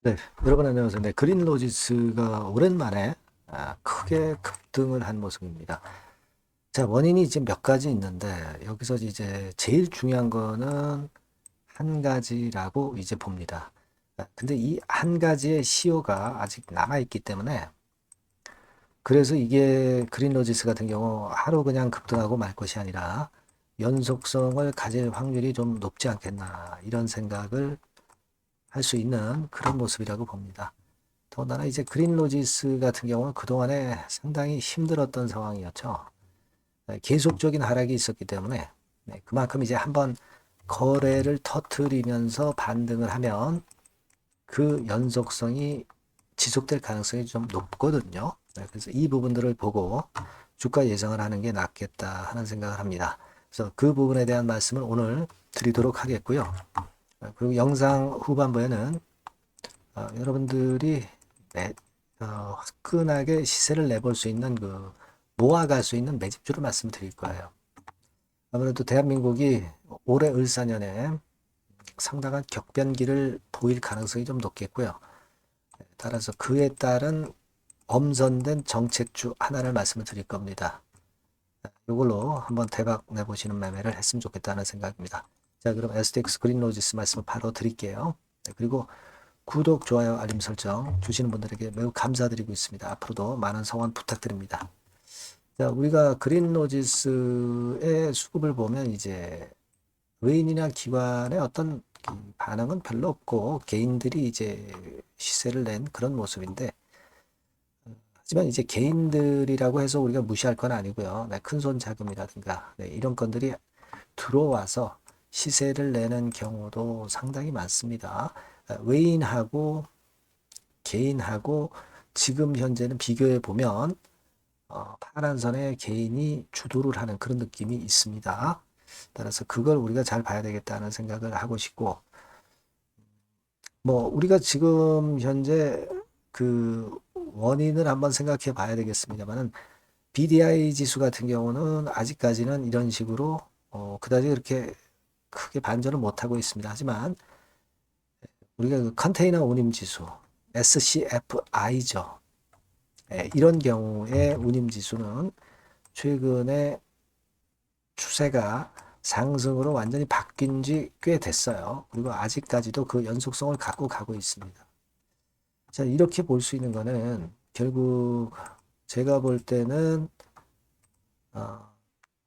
네, 여러분 안녕하세요. 네, 그린로지스가 오랜만에 크게 급등을 한 모습입니다. 자, 원인이 이제 몇 가지 있는데 여기서 이제 제일 중요한 거는 한 가지라고 이제 봅니다. 근데 이 한 가지의 시효가 아직 남아 있기 때문에 그래서 이게 그린로지스 같은 경우 하루 그냥 급등하고 말 것이 아니라 연속성을 가질 확률이 좀 높지 않겠나 이런 생각을 할 수 있는 그런 모습이라고 봅니다. 더군다나 이제 그린로지스 같은 경우는 그동안에 상당히 힘들었던 상황이었죠. 계속적인 하락이 있었기 때문에 그만큼 이제 한번 거래를 터트리면서 반등을 하면 그 연속성이 지속될 가능성이 좀 높거든요. 그래서 이 부분들을 보고 주가 예상을 하는 게 낫겠다 하는 생각을 합니다. 그래서 그 부분에 대한 말씀을 오늘 드리도록 하겠고요. 그리고 영상 후반부에는 여러분들이 매, 화끈하게 시세를 내볼 수 있는 모아갈 수 있는 매집주를 말씀드릴 거예요. 아무래도 대한민국이 올해 을사년에 상당한 격변기를 보일 가능성이 좀 높겠고요. 따라서 그에 따른 엄선된 정책주 하나를 말씀을 드릴 겁니다. 이걸로 한번 대박 내보시는 매매를 했으면 좋겠다는 생각입니다. 자, 그럼 STX 그린로지스 말씀을 바로 드릴게요. 그리고 구독, 좋아요, 알림 설정 주시는 분들에게 매우 감사드리고 있습니다. 앞으로도 많은 성원 부탁드립니다. 자, 우리가 그린로지스의 수급을 보면 이제 외인이나 기관의 어떤 반응은 별로 없고 개인들이 이제 시세를 낸 그런 모습인데 하지만 이제 개인들이라고 해서 우리가 무시할 건 아니고요. 네, 큰손 자금이라든가 이런 건들이 들어와서 시세를 내는 경우도 상당히 많습니다. 외인하고 개인하고 지금 현재는 비교해 보면 파란선의 개인이 주도를 하는 그런 느낌이 있습니다. 따라서 그걸 우리가 잘 봐야 되겠다는 생각을 하고 싶고 뭐 우리가 지금 현재 그 원인을 한번 생각해 봐야 되겠습니다만은 BDI 지수 같은 경우는 아직까지는 이런 식으로 그다지 그렇게 크게 반전을 못하고 있습니다. 하지만 우리가 그 컨테이너 운임 지수 SCFI죠. 이런 경우에 운임 지수는 최근에 추세가 상승으로 완전히 바뀐 지 꽤 됐어요. 그리고 아직까지도 그 연속성을 갖고 가고 있습니다. 자, 이렇게 볼 수 있는 거는 결국 제가 볼 때는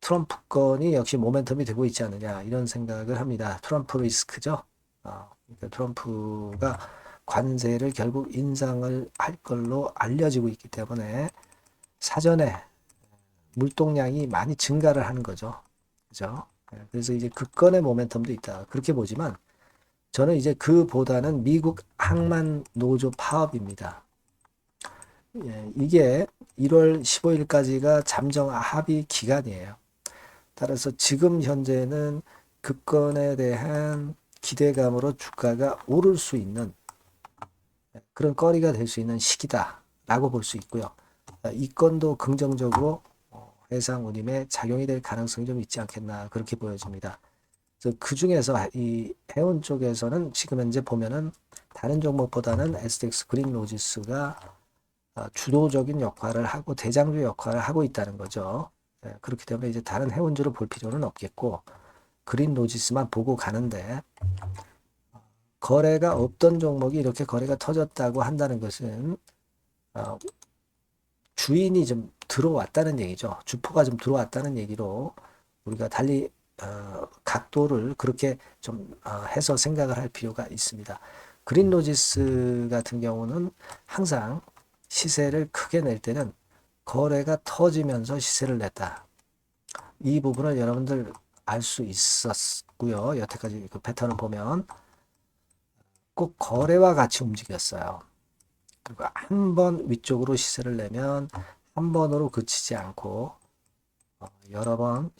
트럼프 건이 역시 모멘텀이 되고 있지 않느냐 이런 생각을 합니다. 트럼프 리스크죠. 그러니까 트럼프가 관세를 결국 인상을 할 걸로 알려지고 있기 때문에 사전에 물동량이 많이 증가를 하는 거죠. 그죠? 그래서 이제 그 건의 모멘텀도 있다. 그렇게 보지만 저는 이제 그보다는 미국 항만 노조 파업입니다. 이게 1월 15일까지가 잠정 합의 기간이에요. 따라서 지금 현재는 그 건에 대한 기대감으로 주가가 오를 수 있는 그런 거리가 될 수 있는 시기다라고 볼 수 있고요. 이 건도 긍정적으로 해상 운임에 작용이 될 가능성이 좀 있지 않겠나 그렇게 보여집니다. 그래서 그 중에서 이 해운 쪽에서는 지금 현재 보면은 다른 종목보다는 STX 그린로지스가 주도적인 역할을 하고 대장주 역할을 하고 있다는 거죠. 그렇기 때문에 이제 다른 해운주를 볼 필요는 없겠고 그린로지스만 보고 가는데 거래가 없던 종목이 이렇게 거래가 터졌다고 한다는 것은 주인이 좀 들어왔다는 얘기죠. 주포가 좀 들어왔다는 얘기로 우리가 달리 각도를 그렇게 좀 해서 생각을 할 필요가 있습니다. 그린로지스 같은 경우는 항상 시세를 크게 낼 때는 거래가 터지면서 시세를 냈다. 이 부분을 여러분들 알 수 있었고요. 여태까지 그 패턴을 보면 꼭 거래와 같이 움직였어요. 그리고 한 번 위쪽으로 시세를 내면 한 번으로 그치지 않고 여러 번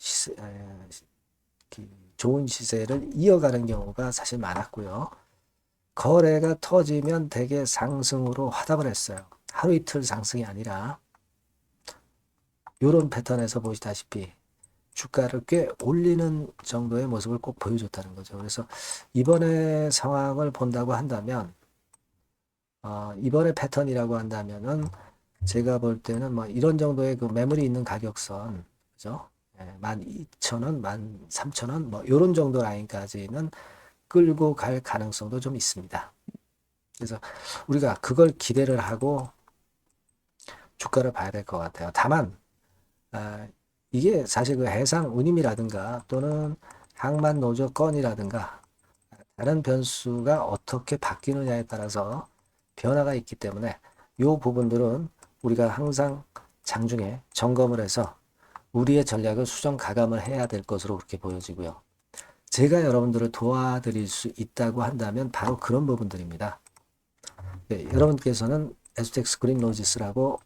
좋은 시세를 이어가는 경우가 사실 많았고요. 거래가 터지면 대개 상승으로 화답을 했어요. 하루 이틀 상승이 아니라 이런 패턴에서 보시다시피 주가를 꽤 올리는 정도의 모습을 꼭 보여줬다는 거죠. 그래서 이번에 상황을 본다고 한다면 이번에 패턴이라고 한다면은 제가 볼 때는 뭐 이런 정도의 그 매물이 있는 가격선, 그죠? 12,000원, 13,000원, 뭐 이런 정도 라인까지는 끌고 갈 가능성도 좀 있습니다. 그래서 우리가 그걸 기대를 하고 주가를 봐야 될 것 같아요. 다만 이게 사실 그 해상 운임이라든가 또는 항만 노조 건이라든가 다른 변수가 어떻게 바뀌느냐에 따라서 변화가 있기 때문에 이 부분들은 우리가 항상 장중에 점검을 해서 우리의 전략을 수정 가감을 해야 될 것으로 그렇게 보여지고요. 제가 여러분들을 도와드릴 수 있다고 한다면 바로 그런 부분들입니다. 네, 여러분께서는 에스텍스 그린로지스라고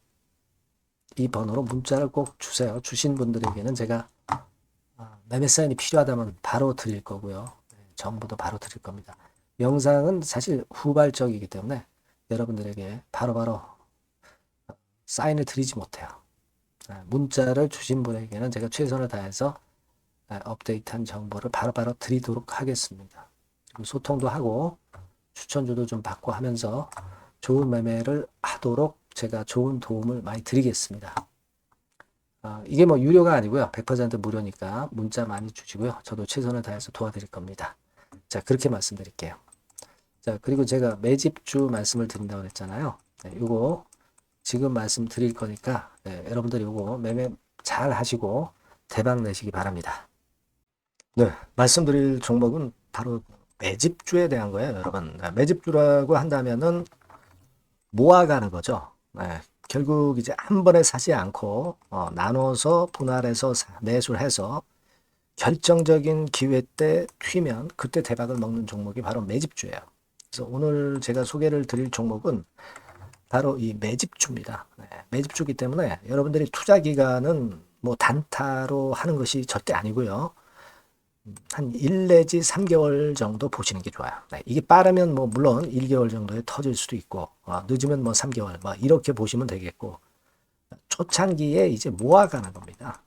이 번호로 문자를 꼭 주세요. 주신 분들에게는 제가 매매 사인이 필요하다면 바로 드릴 거고요. 정보도 바로 드릴 겁니다. 영상은 사실 후발적이기 때문에 여러분들에게 바로바로 사인을 드리지 못해요. 문자를 주신 분에게는 제가 최선을 다해서 업데이트한 정보를 바로바로 드리도록 하겠습니다. 그리고 소통도 하고 추천주도 좀 받고 하면서 좋은 매매를 하도록 제가 좋은 도움을 많이 드리겠습니다. 이게 뭐 유료가 아니고요. 100% 무료니까 문자 많이 주시고요. 저도 최선을 다해서 도와드릴 겁니다. 자, 그렇게 말씀드릴게요. 자, 그리고 제가 매집주 말씀을 드린다고 했잖아요. 요거 지금 말씀드릴 거니까 여러분들이 요거 매매 잘 하시고 대박 내시기 바랍니다. 네, 말씀드릴 종목은 바로 매집주에 대한 거예요, 여러분. 매집주라고 한다면은 모아가는 거죠. 결국 이제 한 번에 사지 않고 나눠서 분할해서 매수를 해서 결정적인 기회 때 튀면 그때 대박을 먹는 종목이 바로 매집주예요. 그래서 오늘 제가 소개를 드릴 종목은 바로 이 매집주입니다. 매집주기 때문에 여러분들이 투자 기간은 뭐 단타로 하는 것이 절대 아니고요. 한 1 내지 3개월 정도 보시는 게 좋아요. 이게 빠르면 뭐 물론 1개월 정도에 터질 수도 있고 늦으면 뭐 3개월 뭐 이렇게 보시면 되겠고 초창기에 이제 모아가는 겁니다.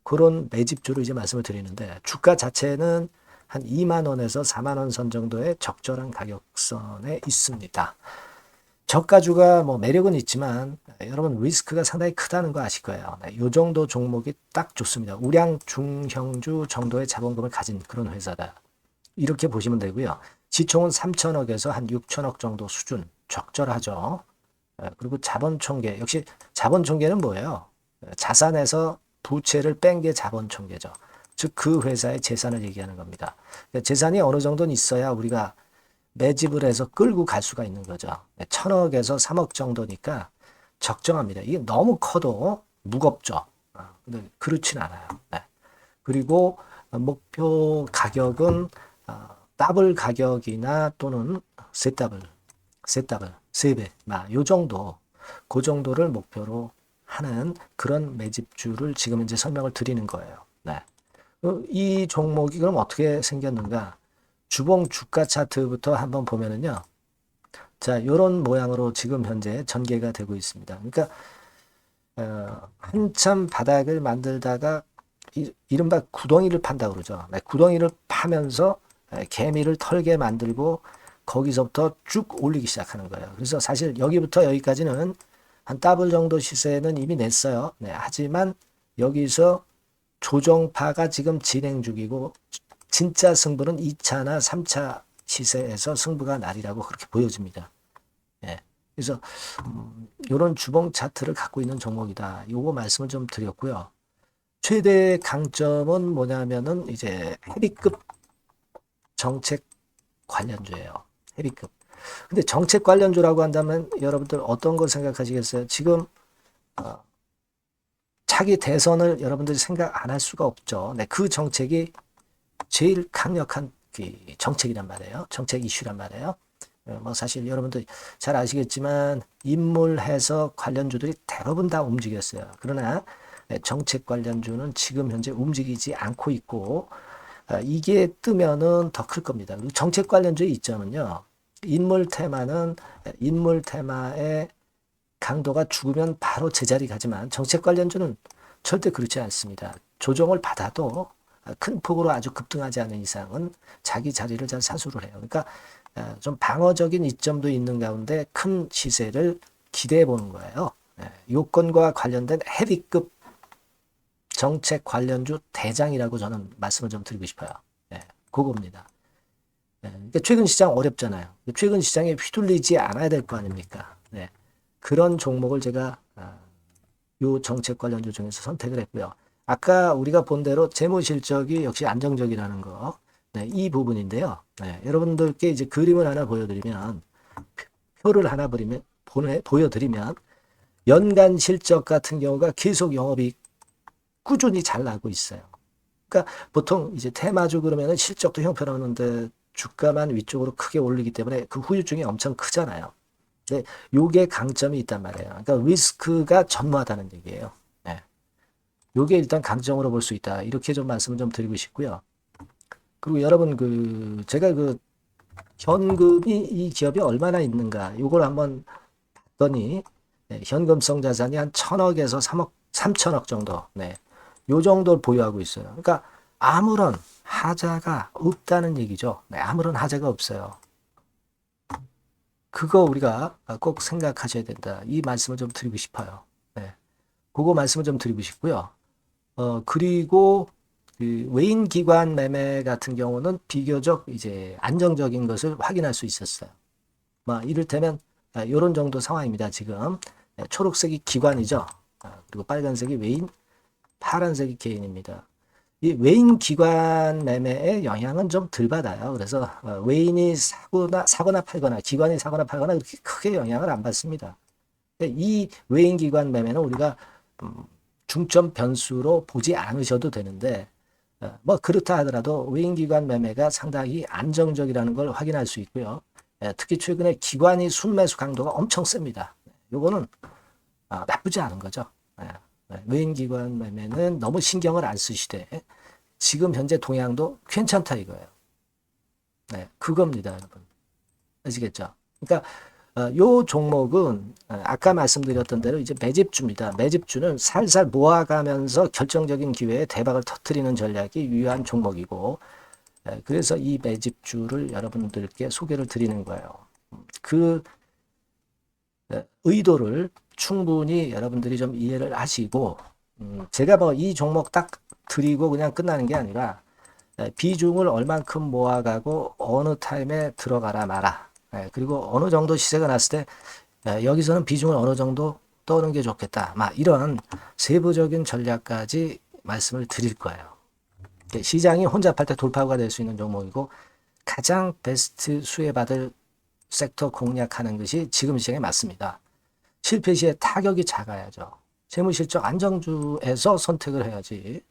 그런 매집주를 이제 말씀을 드리는데 주가 자체는 한 2만 원에서 4만 원 선 정도의 적절한 가격선에 있습니다. 저가주가 뭐 매력은 있지만 여러분 리스크가 상당히 크다는 거 아실 거예요. 이 정도 종목이 딱 좋습니다. 우량 중형주 정도의 자본금을 가진 그런 회사다. 이렇게 보시면 되고요. 시총은 3천억에서 한 6천억 정도 수준 적절하죠. 그리고 자본총계 역시 자본총계는 뭐예요? 자산에서 부채를 뺀 게 자본총계죠. 즉 그 회사의 재산을 얘기하는 겁니다. 재산이 어느 정도는 있어야 우리가 매집을 해서 끌고 갈 수가 있는 거죠. 1,000억에서 3억 정도니까 적정합니다. 이게 너무 커도 무겁죠. 근데 그렇진 않아요. 그리고 목표 가격은 더블 가격이나 또는 세 더블, 세 배, 요 정도, 그 정도를 목표로 하는 그런 매집주를 지금 이제 설명을 드리는 거예요. 이 종목이 그럼 어떻게 생겼는가? 주봉 주가 차트부터 한번 보면은요. 자, 요런 모양으로 지금 현재 전개가 되고 있습니다. 그러니까 한참 바닥을 만들다가 이른바 구덩이를 판다고 그러죠. 구덩이를 파면서 개미를 털게 만들고 거기서부터 쭉 올리기 시작하는 거예요. 그래서 사실 여기부터 여기까지는 한 더블 정도 시세는 이미 냈어요. 하지만 여기서 조정파가 지금 진행 중이고 진짜 승부는 2차나 3차 시세에서 승부가 나리라고 그렇게 보여집니다. 그래서 이런 주봉 차트를 갖고 있는 종목이다. 요거 말씀을 좀 드렸고요. 최대 강점은 뭐냐면은 이제 헤비급 정책 관련주예요. 헤비급. 근데 정책 관련주라고 한다면 여러분들 어떤 걸 생각하시겠어요? 지금 차기 대선을 여러분들이 생각 안 할 수가 없죠. 그 정책이 제일 강력한 정책이란 말이에요. 정책 이슈란 말이에요. 뭐 사실 여러분들 잘 아시겠지만 인물해서 관련주들이 대부분 다 움직였어요. 그러나 정책 관련주는 지금 현재 움직이지 않고 있고 이게 뜨면은 더 클 겁니다. 정책 관련주의 이점은요. 인물 테마는 인물 테마의 강도가 죽으면 바로 제자리 가지만 정책 관련주는 절대 그렇지 않습니다. 조정을 받아도 큰 폭으로 아주 급등하지 않은 이상은 자기 자리를 잘 사수를 해요. 그러니까 좀 방어적인 이점도 있는 가운데 큰 시세를 기대해 보는 거예요. 요건과 관련된 헤비급 정책 관련주 대장이라고 저는 말씀을 좀 드리고 싶어요. 그겁니다. 그러니까 최근 시장 어렵잖아요. 최근 시장에 휘둘리지 않아야 될 거 아닙니까? 그런 종목을 제가 요 정책 관련주 중에서 선택을 했고요. 아까 우리가 본 대로 재무 실적이 역시 안정적이라는 거, 이 부분인데요. 여러분들께 이제 그림을 하나 보여드리면, 표를 하나 보여드리면, 연간 실적 같은 경우가 계속 영업이 꾸준히 잘 나고 있어요. 그러니까 보통 이제 테마주 그러면은 실적도 형편없는데 주가만 위쪽으로 크게 올리기 때문에 그 후유증이 엄청 크잖아요. 네, 요게 강점이 있단 말이에요. 그러니까 리스크가 전무하다는 얘기예요. 요게 일단 강점으로 볼 수 있다. 이렇게 좀 말씀을 좀 드리고 싶고요. 그리고 여러분 제가 현금이 이 기업이 얼마나 있는가 요걸 한번 봤더니 현금성 자산이 한 1,000억에서 3천억 정도. 요 정도를 보유하고 있어요. 그러니까 아무런 하자가 없다는 얘기죠. 아무런 하자가 없어요. 그거 우리가 꼭 생각하셔야 된다. 이 말씀을 좀 드리고 싶어요. 그거 말씀을 좀 드리고 싶고요. 그리고 그 외인 기관 매매 같은 경우는 비교적 이제 안정적인 것을 확인할 수 있었어요. 이를테면 이런 정도 상황입니다. 지금 초록색이 기관이죠. 그리고 빨간색이 외인, 파란색이 개인입니다. 이 외인 기관 매매의 영향은 좀 덜 받아요. 그래서 외인이 사거나 팔거나 기관이 사거나 팔거나 그렇게 크게 영향을 안 받습니다. 이 외인 기관 매매는 우리가 중점 변수로 보지 않으셔도 되는데 그렇다 하더라도 외인 기관 매매가 상당히 안정적이라는 걸 확인할 수 있고요. 특히 최근에 기관이 순매수 강도가 엄청 셉니다. 요거는 나쁘지 않은 거죠. 외인 기관 매매는 너무 신경을 안 쓰시되 지금 현재 동향도 괜찮다 이거예요. 그겁니다, 여러분. 아시겠죠? 그러니까 요 종목은 아까 말씀드렸던 대로 이제 매집주입니다. 매집주는 살살 모아가면서 결정적인 기회에 대박을 터뜨리는 전략이 유효한 종목이고 그래서 이 매집주를 여러분들께 소개를 드리는 거예요. 그 의도를 충분히 여러분들이 좀 이해를 하시고 제가 이 종목 딱 드리고 그냥 끝나는 게 아니라 비중을 얼만큼 모아가고 어느 타임에 들어가라 마라. 그리고 어느 정도 시세가 났을 때 여기서는 비중을 어느 정도 떠는 게 좋겠다. 이런 세부적인 전략까지 말씀을 드릴 거예요. 시장이 혼잡할 때 돌파구가 될 수 있는 종목이고 가장 베스트 수혜받을 섹터 공략하는 것이 지금 시장에 맞습니다. 실패 시에 타격이 작아야죠. 재무실적 안정주에서 선택을 해야지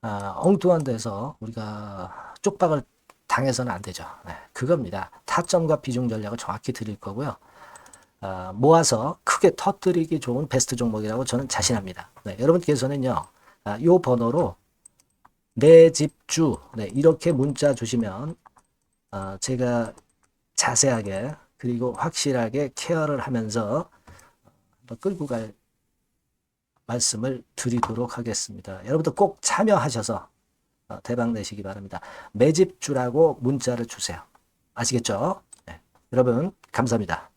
엉뚱한 데서 우리가 쪽박을 당해서는 안 되죠. 그겁니다. 타점과 비중 전략을 정확히 드릴 거고요. 모아서 크게 터뜨리기 좋은 베스트 종목이라고 저는 자신합니다. 여러분께서는요. 이 번호로 내 집주 이렇게 문자 주시면 제가 자세하게 그리고 확실하게 케어를 하면서 끌고 갈 말씀을 드리도록 하겠습니다. 여러분들 꼭 참여하셔서 대박 내시기 바랍니다. 매집주라고 문자를 주세요. 아시겠죠? 여러분 감사합니다.